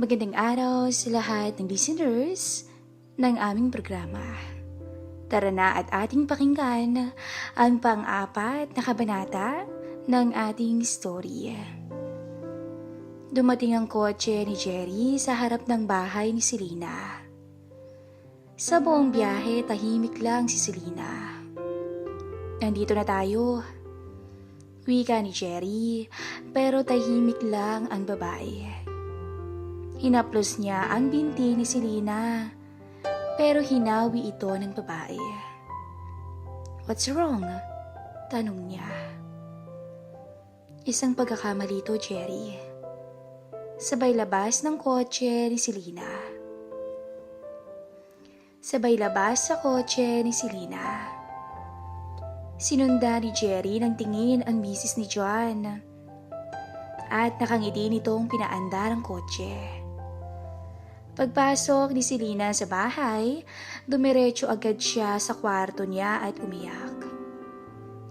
Magandang araw sa lahat ng listeners ng aming programa. Tara na at ating pakinggan ang pang-apat na kabanata ng ating story. Dumating ang kotse ni Jerry sa harap ng bahay ni Selena. Sa buong biyahe, tahimik lang si Selena. Nandito na tayo. Wika ni Jerry, pero tahimik lang ang babae. Hinaplos niya ang binti ni Selena, pero hinawi ito ng babae. "What's wrong?" tanong niya. "Isang pagkakamali ito, Jerry." Sabay labas ng kotse ni Selena. Sabay labas sa kotse ni Selena. Sinunda ni Jerry ng tingin ang misis ni John at nakangiti nitong pinaandar ang kotse. Pagpasok ni Selena sa bahay, dumiretso agad siya sa kwarto niya at umiyak.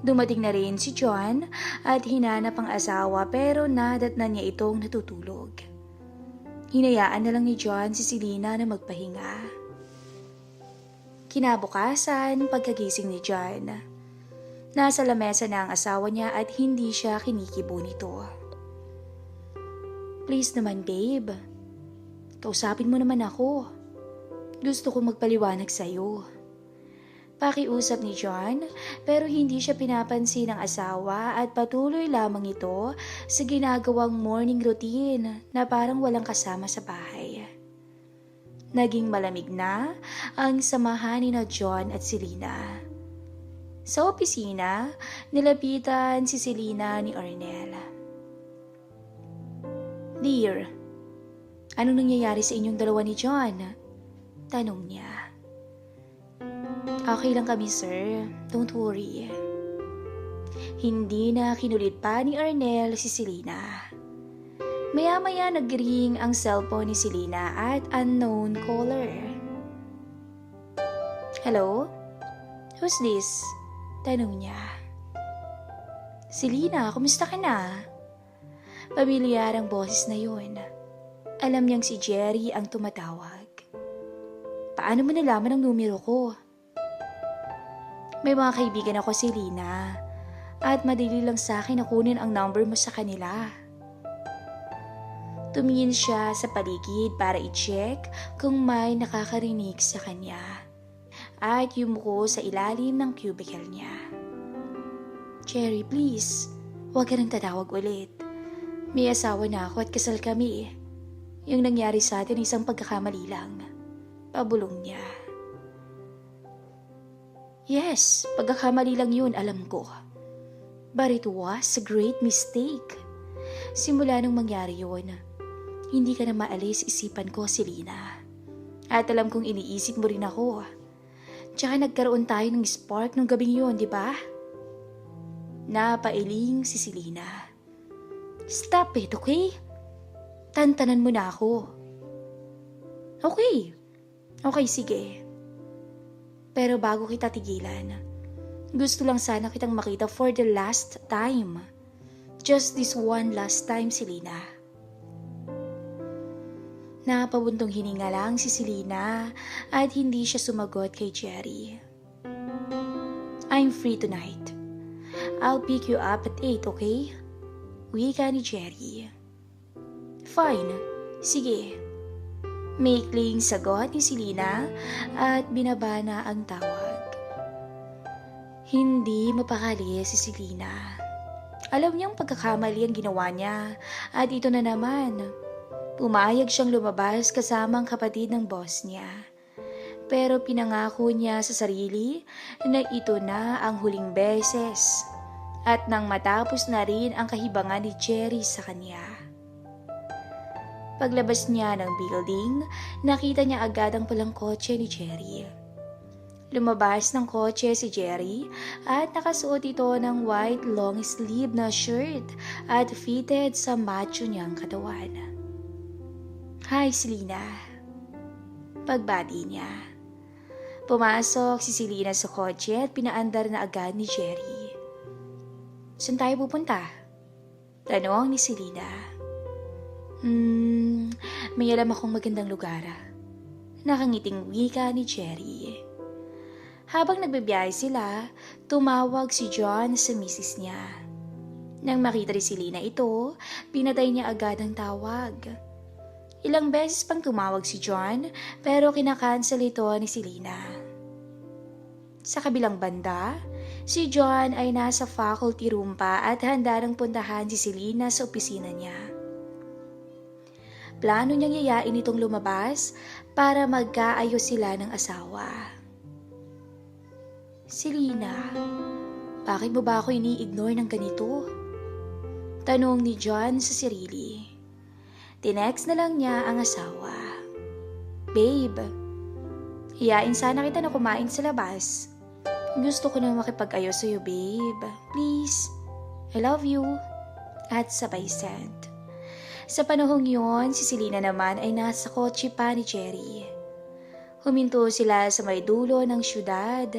Dumating na rin si John at hinanap ang asawa pero nadatnan niya itong natutulog. Hinayaan na lang ni John si Selena na magpahinga. Kinabukasan, pagkagising ni John, nasa lamesa na ang asawa niya at hindi siya kinikibo nito. "Please naman, babe. Kausapin mo naman ako. Gusto ko magpaliwanag sa'yo." Pakiusap ni John, pero hindi siya pinapansin ng asawa at patuloy lamang ito sa ginagawang morning routine na parang walang kasama sa bahay. Naging malamig na ang samahan ni na John at Selena. Sa opisina, nilapitan si Selena ni Arnel. "Dear, anong nangyayari sa inyong dalawa ni John?" tanong niya. "Okay lang kami, sir. Don't worry." Hindi na kinulit pa ni Arnel si Selena. Maya-maya nag-ring ang cellphone ni Selena at unknown caller. "Hello? Who's this?" tanong niya. "Selena, kumusta ka na?" Pamilyar ang boses na yun. Alam niyang si Jerry ang tumatawag. "Paano mo nalaman ang numero ko?" "May mga kaibigan ako, Selena, at madali lang sa akin na kunin ang number mo sa kanila." Tumingin siya sa paligid para i-check kung may nakakarinig sa kanya at yumuko sa ilalim ng cubicle niya. "Jerry, please, huwag ka nang tatawag ulit. May asawa na ako at kasal kami. Yung nangyari sa atin isang pagkakamali lang." Pabulong niya. "Yes, pagkakamali lang yun, alam ko. But it was a great mistake. Simula nung mangyari yun, hindi ka na maalis isipan ko, Selena. At alam kong iniisip mo rin ako. Tsaka nagkaroon tayo ng spark nung gabing yun, di ba?" Napailing si Selena. "Stop it, okay? Tantanan mo na ako." Okay, sige. Pero bago kita tigilan, gusto lang sana kitang makita for the last time. Just this one last time, Selena." Napabuntong hininga lang si Selena at hindi siya sumagot kay Jerry. "I'm free tonight. I'll pick you up at 8, okay?" Wika ni Jerry. "Fine, sige." Maikling sagot ni Selena at binaba na ang tawag. Hindi mapakali si Selena. Alam niyang pagkakamali ang ginawa niya at ito na naman. Pumayag siyang lumabas kasama ang kapatid ng boss niya. Pero pinangako niya sa sarili na ito na ang huling beses at nang matapos na rin ang kahibangan ni Jerry sa kanya. Paglabas niya ng building, nakita niya agad ang pulang kotse ni Jerry. Lumabas ng kotse si Jerry at nakasuot ito ng white long sleeve na shirt at fitted sa macho niyang katawan. "Hi, Selena." Pagbati niya. Pumasok si Selena sa kotse at pinaandar na agad ni Jerry. "Saan tayo pupunta?" tanong ni Selena. May alam akong magandang lugar. Nakangiting wika ni Jerry. Habang nagbibiyahe sila, tumawag si John sa misis niya. Nang makita rin si Lina ito, pinatay niya agad ang tawag. Ilang beses pang tumawag si John pero kinakancel ito ni si Lina. Sa kabilang banda, si John ay nasa faculty room pa at handa nang puntahan si Selena sa opisina niya. Plano niyang yayain itong lumabas para magkaayos sila ng asawa. Selena, bakit mo ba ako ini-ignore ng ganito? Tanong ni John sa sarili. Tinext na lang niya ang asawa. Babe, hiyain sana kita na kumain sa labas. Gusto ko na makipag-ayos sa'yo, babe. Please. I love you. At sabay send. Sa panahong yon, si Selena naman ay nasa kotse pa ni Jerry. Huminto sila sa may dulo ng syudad,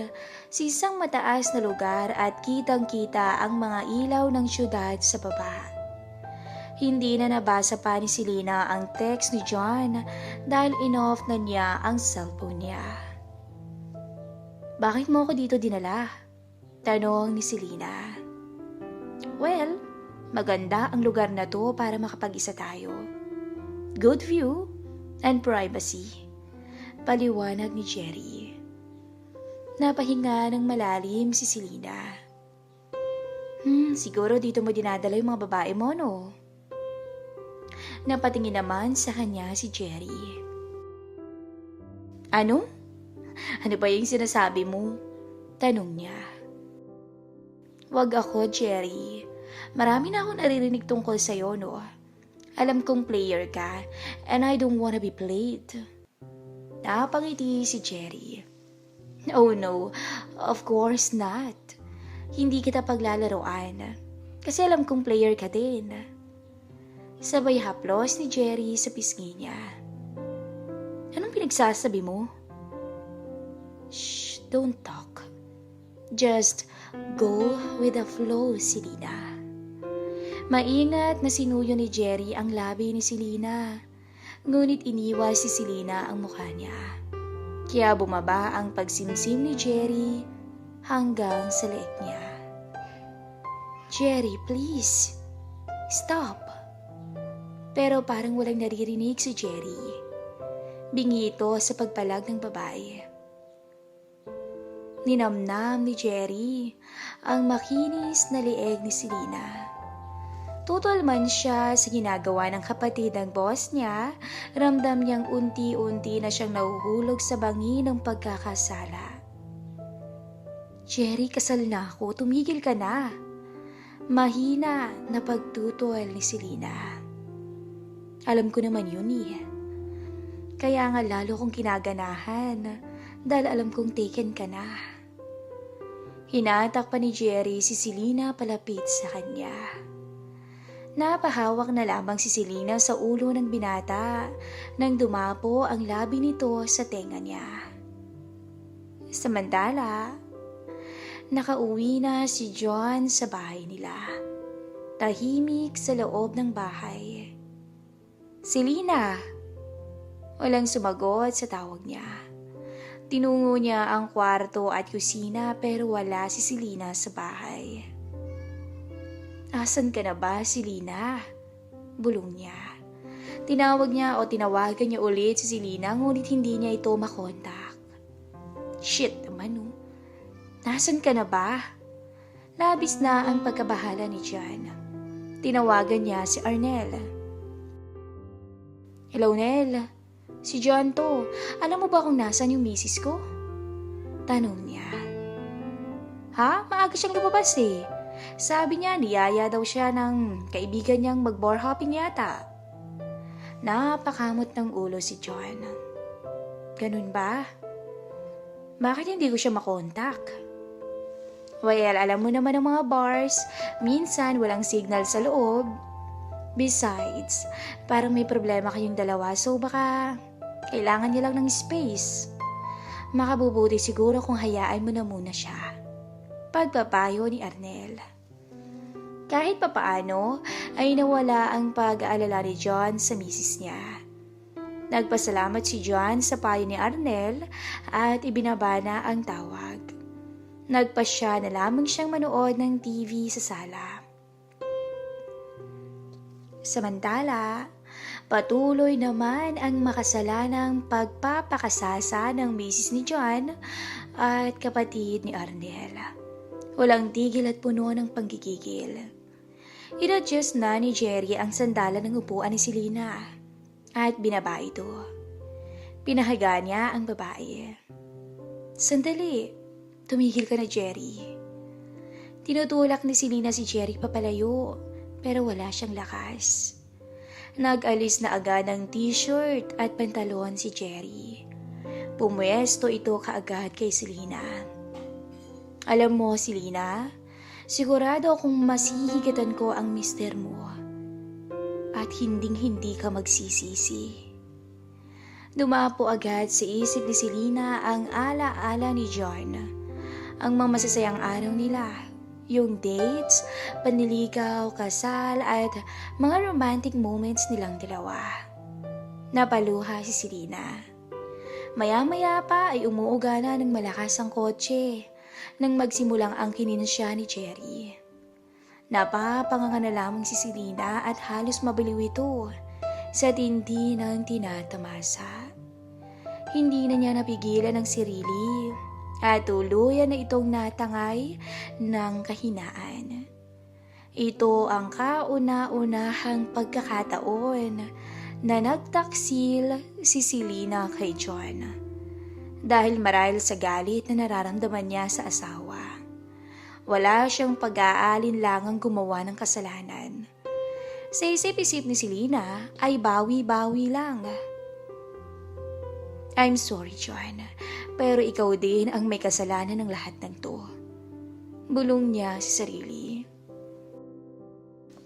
sa isang mataas na lugar at kitang-kita ang mga ilaw ng syudad sa baba. Hindi na nabasa pa ni Selena ang text ni John dahil in-off na niya ang cellphone niya. Bakit mo ako dito dinala? Tanong ni Selena. Well, maganda ang lugar na to para makapag-isa tayo. Good view and privacy. Paliwanag ni Jerry. Napahinga ng malalim si Selena. Siguro dito mo dinadala yung mga babae mo, no? Napatingin naman sa kanya si Jerry. Ano? Ano ba yung sinasabi mo? Tanong niya. Wag ako, Jerry. Marami na akong naririnig tungkol sa'yo, no? Alam kong player ka, and I don't wanna be played. Napangiti si Jerry. Oh no, of course not. Hindi kita paglalaroan. Kasi alam kong player ka din. Sabay haplos ni Jerry sa pisngi niya. Anong pinagsasabi mo? Shh, don't talk. Just go with the flow, Selena. Maingat na sinuyo ni Jerry ang labi ni Selena. Ngunit iniwas si Selena ang mukha niya. Kaya bumaba ang pagsimsim ni Jerry hanggang sa leeg niya. Jerry, please. Stop. Pero parang walang naririnig si Jerry. Bingi ito sa pagpalag ng babae. Ninamnam ni Jerry ang makinis na leeg ni Selena. Tutol man siya sa ginagawa ng kapatid ng boss niya, ramdam niyang unti-unti na siyang nahuhulog sa bangi ng pagkakasala. Jerry, kasal na ako. Tumigil ka na. Mahina na pagtutol ni Selena. Alam ko naman yun eh. Kaya nga lalo kong kinaganahan dahil alam kong taken ka na. Hinatak pa ni Jerry si Selena palapit sa kanya. Napahawak na lamang si Selena sa ulo ng binata nang dumapo ang labi nito sa tenga niya. Samantala, nakauwi na si John sa bahay nila. Tahimik sa loob ng bahay. Selena! Walang sumagot sa tawag niya. Tinungo niya ang kwarto at kusina pero wala si Selena sa bahay. Asan ka na ba, Selena? Bulong niya. Tinawag niya o tinawagan niya ulit si Selena ngunit hindi niya ito makontak. Shit naman oh. Nasan ka na ba? Labis na ang pagkabahala ni John. Tinawagan niya si Arnel. Hello, Nel. Si John to. Alam mo ba kung nasan yung misis ko? Tanong niya. Ha? Maaga siyang lumabas eh. Sabi niya, niyaya daw siya ng kaibigan niyang mag-bar hopping yata. Napakamot ng ulo si John. Ganun ba? Bakit hindi ko siya makontak? Well, alam mo naman ang mga bars, minsan walang signal sa loob. Besides, parang may problema kayong dalawa so baka kailangan niya lang ng space. Makabubuti siguro kung hayaan mo na muna siya. Pagpapayo ni Arnel. Kahit papaano ay nawala ang pag-aalala ni John sa misis niya. Nagpasalamat si John sa payo ni Arnel at ibinaba na ang tawag. Nagpasya na lamang siyang manood ng TV sa sala. Samantala, patuloy naman ang makasalanang pagpapakasasa ng misis ni John at kapatid ni Arnel. Walang tigil at puno ng panggigigil. Inadjust na ni Jerry ang sandalan ng upuan ni Selena at binaba ito. Pinahiga niya ang babae. Sandali, tumigil ka na, Jerry. Tinutulak ni Selena si Jerry papalayo pero wala siyang lakas. Nag-alis na agad ng t-shirt at pantalon si Jerry. Pumwesto ito kaagad kay Selena. Alam mo, Selena, sigurado akong masihigatan ko ang mister mo. At hinding-hindi ka magsisisi. Dumapo agad sa isip ni Selena ang ala-ala ni John. Ang mga masasayang araw nila. Yung dates, panliligaw, kasal at mga romantic moments nilang dalawa. Napaluha si Selena. Maya-maya pa ay umuuga na ng malakas ang kotse nang magsimulang angkinin siya ni Jerry. Napapanganga na lamang si Selena at halos mabaliw ito sa tindi ng tinatamasa. Hindi na niya napigilan ang sarili at tuluyan na itong natangay ng kahinaan. Ito ang kauna-unahang pagkakataon na nagtaksil si Selena kay John dahil marahil sa galit na nararamdaman niya sa asawa. Wala siyang pag-aalinlangang gumawa ng kasalanan. Sa isip-isip ni Selena ay bawi-bawi lang. I'm sorry, John, pero ikaw din ang may kasalanan ng lahat ng to. Bulong niya sa sarili.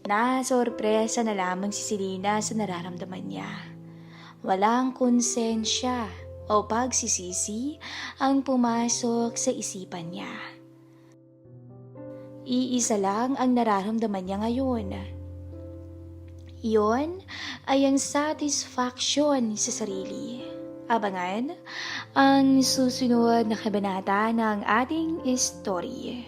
Nasorpresa na lamang si Selena sa nararamdaman niya. Walang konsensya o pagsisisi ang pumasok sa isipan niya. Iisa lang ang nararamdaman niya ngayon. Iyon ay ang satisfaction sa sarili. Abangan ang susunod na kabanata ng ating istorya.